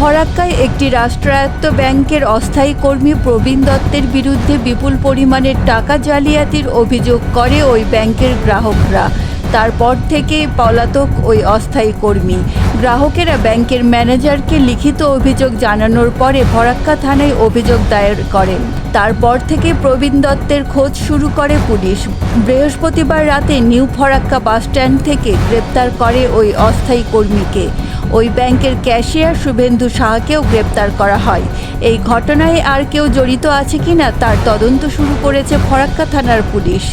ফরাক্কায় একটি রাষ্ট্রায়ত্ত ব্যাংকের অস্থায়ী কর্মী প্রবীণ দত্তের বিরুদ্ধে বিপুল পরিমাণের টাকা জালিয়াতির অভিযোগ করে ওই ব্যাংকের গ্রাহকরা। তারপর থেকেই পলাতক ওই অস্থায়ী কর্মী। গ্রাহকেরা ব্যাংকের ম্যানেজারকে লিখিত অভিযোগ জানানোর পরে ফরাক্কা থানায় অভিযোগ দায়ের করেন। তারপর থেকে প্রবীণ দত্তের খোঁজ শুরু করে পুলিশ। বৃহস্পতিবার রাতে নিউ ফরাক্কা বাসস্ট্যান্ড থেকে গ্রেপ্তার করে ওই অস্থায়ী কর্মীকে। ওই ব্যাংকের ক্যাশিয়ার শুভেন্দু সাহাকেও গ্রেপ্তার করা হয়। এই ঘটনায় আর কেউ জড়িত আছে কিনা তার তদন্ত শুরু করেছে ফরাক্কা থানার পুলিশ।